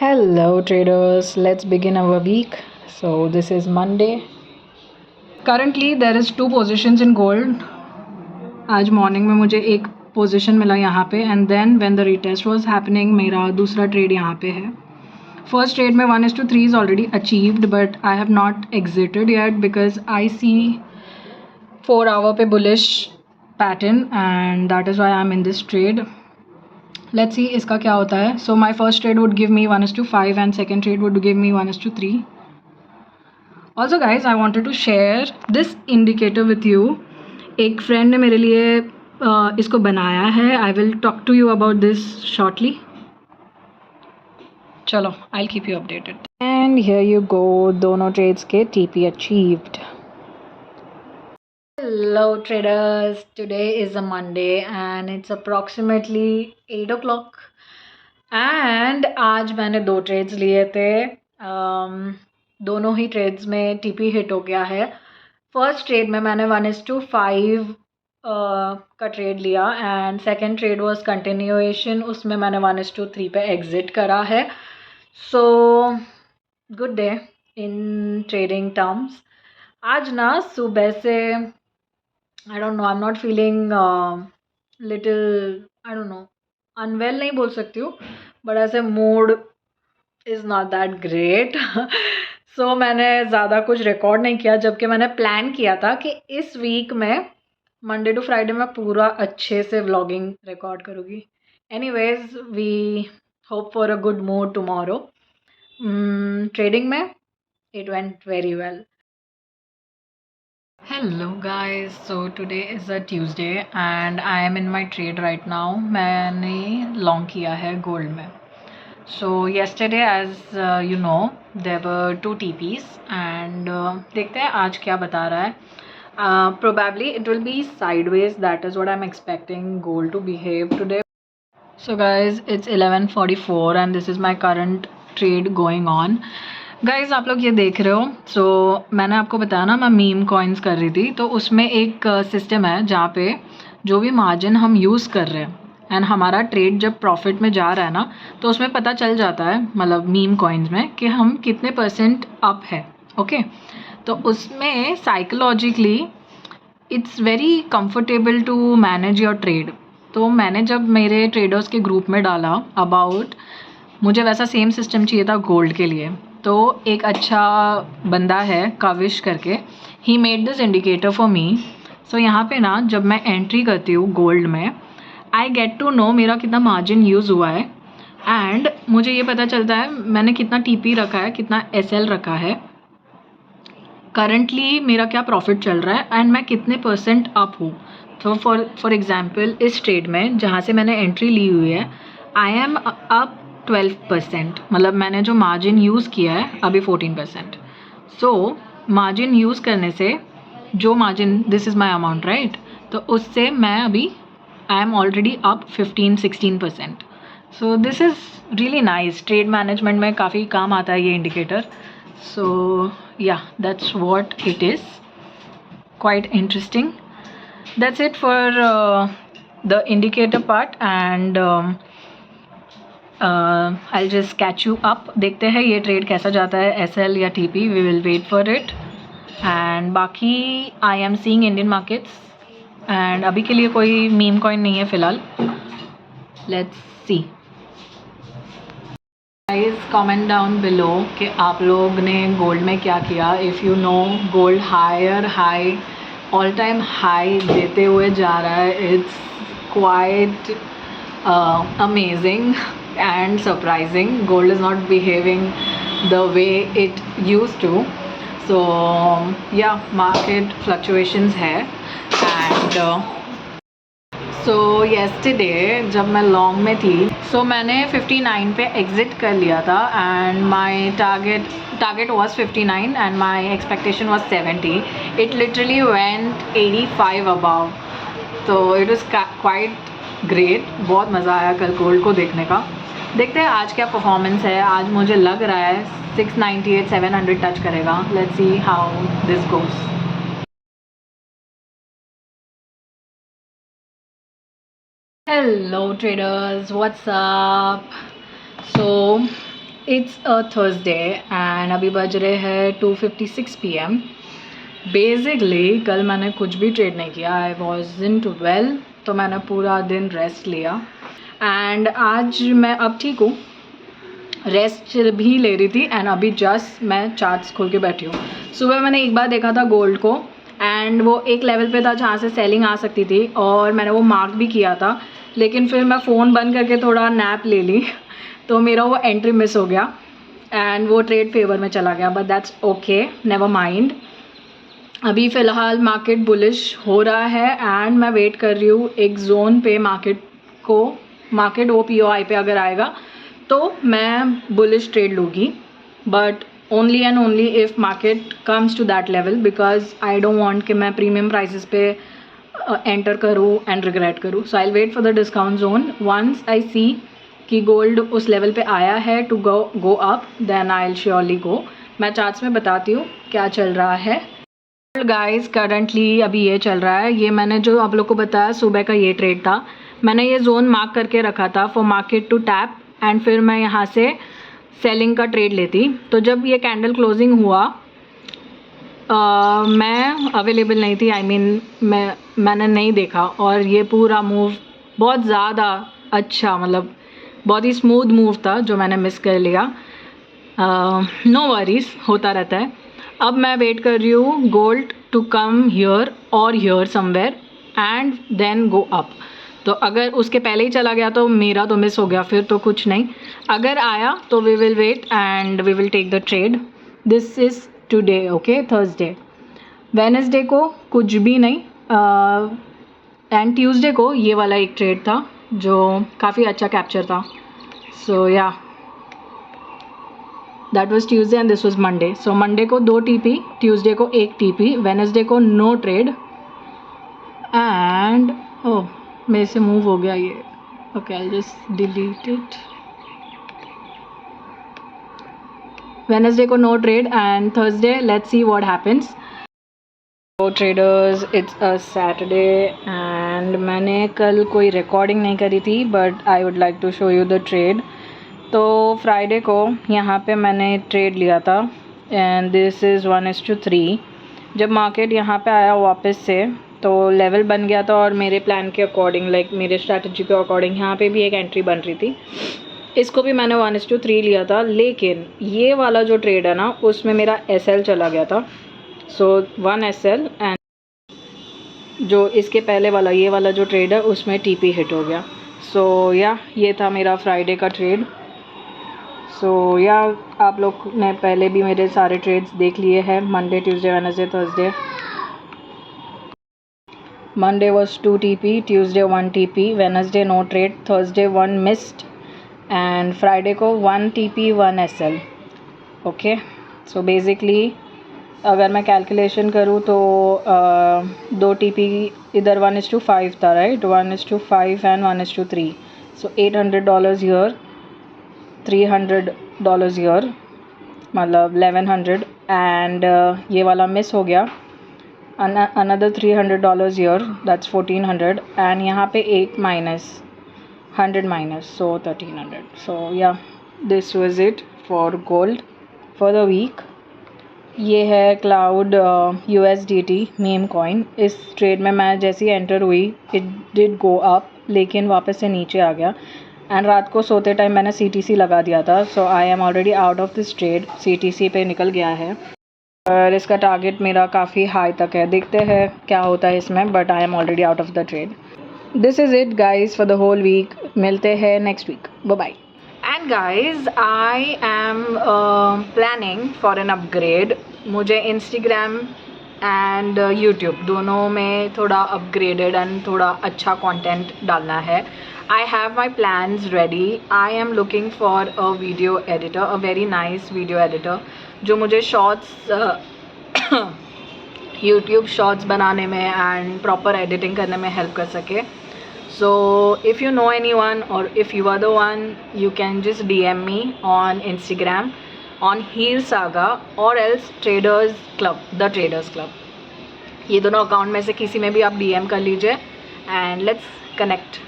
Hello traders, let's begin our week. So this is Monday. Currently there is two positions in gold. आज morning में मुझे एक position मिला यहाँ पे and then when the retest was happening मेरा दूसरा ट्रेड यहाँ पे है. फर्स्ट ट्रेड में 1:3 is already achieved but I have not exited yet because I see 4 hour पे bullish pattern and that is why I am in this trade. Let's see इसका क्या होता है. So my first trade would give me 1:5 and second trade would give me 1:3. Also guys, I wanted to share this indicator with you. एक friend ने मेरे लिए इसको बनाया है. I will talk to you about this shortly. चलो, I'll keep you updated. And here you go, दोनों trades के TP achieved. Hello traders, today is a Monday and it's approximately 8 o'clock and आज मैंने दो ट्रेड्स लिए थे. दोनों ही trades में टीपी हिट हो गया है. फर्स्ट ट्रेड में मैंने 1:5 का ट्रेड लिया and second trade was continuation. उसमें मैंने 1:3 पे एग्जिट करा है. So good day in trading terms. आज ना सुबह से I don't know, I am not feeling little, I don't know, unwell नहीं बोल सकती हूँ बट ऐसे mood is not that great. So मैंने ज़्यादा कुछ रिकॉर्ड नहीं किया जबकि मैंने प्लान किया था कि इस वीक में मंडे टू फ्राइडे में पूरा अच्छे से व्लॉगिंग रिकॉर्ड करूँगी. Anyways we hope for a good mood tomorrow. Trading में it went very well. Hello guys, so today is a Tuesday and I am in my trade right now. मैंने long किया है gold में. So yesterday as you know there were two TPs and देखते हैं आज क्या बता रहा है. Probably it will be sideways, that is what I'm expecting gold to behave today. So guys, it's 11:44 and this is my current trade going on. Guys आप लोग ये देख रहे हो. सो मैंने आपको बताया ना मैं मीम कॉइन्स कर रही थी, तो उसमें एक सिस्टम है जहाँ पे जो भी मार्जिन हम यूज़ कर रहे हैं एंड हमारा ट्रेड जब प्रॉफिट में जा रहा है ना तो उसमें पता चल जाता है, मतलब मीम कॉइन्स में, कि हम कितने % अप है. ओके, तो उसमें psychologically it's very comfortable to manage your trade. तो मैंने जब मेरे ट्रेडर्स के ग्रुप में डाला अबाउट मुझे वैसा सेम सिस्टम चाहिए था गोल्ड के लिए, तो एक अच्छा बंदा है काविश करके, he made this indicator for me. So यहाँ पे ना जब मैं एंट्री करती हूँ गोल्ड में आई गेट टू नो मेरा कितना मार्जिन यूज़ हुआ है एंड मुझे ये पता चलता है मैंने कितना टीपी रखा है, कितना एसएल रखा है, करंटली मेरा क्या प्रॉफिट चल रहा है एंड मैं कितने % अप हूँ. तो फॉर एग्जांपल इस ट्रेड में जहाँ से मैंने एंट्री ली हुई है आई एम अप 12%. मतलब मैंने जो मार्जिन यूज़ किया है अभी 14%. सो मार्जिन यूज़ करने से जो margin, this is my amount right, तो उससे मैं अभी आई am already up 15-16%. So this is really nice. Trade management में काफ़ी काम आता है ये इंडिकेटर. सो या that's what it is, quite interesting. That's it for the indicator part and I'll just catch you up. देखते हैं ये ट्रेड कैसा जाता है, SL या TP. We will wait for it. And बाकी I am seeing Indian markets and अभी के लिए कोई मीम कॉइन नहीं है फ़िलहाल. Let's see. Guys comment down below कि आप लोग ने गोल्ड में क्या किया. If you know gold higher high, all time high देते हुए जा रहा है. It's quite amazing and surprising. Gold is not behaving the way it used to. So yeah, market fluctuations है. And so yesterday जब मैं लॉन्ग में थी, so मैंने 59 पे एग्ज़िट कर लिया था and my target was 59 and my expectation was 70. It literally went 85 above. तो it was quite ग्रेट. बहुत मज़ा आया कल गोल्ड को देखने का. देखते हैं आज क्या परफॉर्मेंस है. आज मुझे लग रहा है 698-700 टच करेगा. Let's see how this goes. Hello traders, what's up. So it's a Thursday and अभी बज रहे हैं 2:56 PM। बेसिकली कल मैंने कुछ भी ट्रेड नहीं किया, आई वॉज़न्ट वेल, तो मैंने पूरा दिन रेस्ट लिया एंड आज मैं अब ठीक हूँ, रेस्ट भी ले रही थी एंड अभी जस्ट मैं चार्ट्स खोल के बैठी हूँ। सुबह मैंने एक बार देखा था गोल्ड को एंड वो एक लेवल पे था जहाँ से सेलिंग आ सकती थी और मैंने वो मार्क भी किया था, लेकिन फिर मैं फ़ोन बंद करके थोड़ा नैप ले ली तो मेरा वो एंट्री मिस हो गया एंड वो ट्रेड फेवर में चला गया, but that's okay, never mind. अभी फ़िलहाल मार्केट बुलिश हो रहा है एंड मैं वेट कर रही हूँ एक जोन पे मार्केट OPOI पे अगर आएगा तो मैं बुलिश ट्रेड लूँगी, but only and only if market comes to that level, because I don't want कि मैं प्रीमियम प्राइसेस पे एंटर करूँ एंड रिग्रेट करूँ। So I wait for the discount zone. Once I see कि gold उस level पे आया है to go up, then I will surely go. मैं चार्ट्स में बताती हूँ क्या चल रहा है। गाइस करंटली अभी ये चल रहा है, ये मैंने जो आप लोग को बताया सुबह का ये ट्रेड था, मैंने ये जोन मार्क करके रखा था for market to tap and फिर मैं यहाँ से सेलिंग का ट्रेड लेती। तो जब ये कैंडल क्लोजिंग हुआ मैं अवेलेबल नहीं थी, आई मीन मैंने नहीं देखा और ये पूरा मूव बहुत ज़्यादा अच्छा, मतलब बहुत ही स्मूथ मूव था जो मैंने मिस कर लिया। नो वरीज, होता रहता है। अब मैं वेट कर रही हूँ गोल्ड टू कम हियर और here somewhere and then go up. तो अगर उसके पहले ही चला गया तो मेरा तो मिस हो गया, फिर तो कुछ नहीं। अगर आया तो we will wait and we will take the trade. This is today, okay, Thursday. Wednesday को कुछ भी नहीं एंड ट्यूसडे को ये वाला एक ट्रेड था जो काफ़ी अच्छा कैप्चर था। So yeah that was Tuesday and this was Monday. So Monday को 2 TP, ट्यूसडे को 1 TP, वेडनेसडे को नो ट्रेड एंड ओह मेरे से मूव हो गया ये, okay I just delete it. Wednesday को no trade and Thursday let's see what happens. तो traders, it's a Saturday and मैंने कल कोई रिकॉर्डिंग नहीं करी थी, but I would like to show you the trade. तो फ्राइडे को यहाँ पे मैंने ट्रेड लिया था एंड दिस इज़ 1:3। जब मार्केट यहाँ पे आया वापस से तो लेवल बन गया था और मेरे प्लान के अकॉर्डिंग, लाइक मेरे स्ट्रैटेजी के अकॉर्डिंग यहाँ पे भी एक एंट्री बन रही थी। इसको भी मैंने 1:3 लिया था, लेकिन ये वाला जो ट्रेड है ना उसमें मेरा SL चला गया था। सो 1 SL एंड जो इसके पहले वाला ये वाला जो ट्रेड है उसमें TP हिट हो गया। सो या ये था मेरा फ्राइडे का ट्रेड। सो या आप लोग ने पहले भी मेरे सारे ट्रेड्स देख लिए हैं, Monday, Tuesday, Wednesday, Thursday. Monday was 2 TP, Tuesday 1 TP, Wednesday no trade, Thursday 1 missed and Friday को 1 TP 1 SL। Okay, so basically अगर मैं कैलकुलेशन करूँ तो 2 TP इधर 1:5 था, right, 1:5 and 1:3। So $800 here, $300 here, मतलब 1100 एंड ये वाला मिस हो गया, another $300 here, that's 1400 and यहाँ पे 8 minus 100 minus, so 1300. So yeah, this was it for gold for the week. ये है क्लाउड USDT मीम कॉइन। इस ट्रेड में मैं जैसे ही एंटर हुई इट डिड गो अप, लेकिन वापस से नीचे आ गया एंड रात को सोते टाइम मैंने CTC लगा दिया था। So I am already out of this trade, CTC पे निकल गया है और इसका टारगेट मेरा काफ़ी हाई तक है, देखते हैं क्या होता है इसमें, but I am already out of the trade. This is it guys for the whole week, मिलते हैं next week, bye bye. And guys I am planning for an upgrade. मुझे इंस्टाग्राम एंड यूट्यूब दोनों में थोड़ा upgraded and थोड़ा अच्छा content डालना है। I have my plans ready. I am looking for a video editor, a very nice video editor जो मुझे शॉर्ट्स यूट्यूब शॉर्ट्स बनाने में एंड प्रॉपर एडिटिंग करने में हेल्प कर सके। So if you know anyone or if you are the one, you can just DM me on Instagram on Heel Saga or else Traders Club, The Traders Club। ये दोनों account में से किसी में भी आप DM कर लीजिए एंड लेट्स कनेक्ट।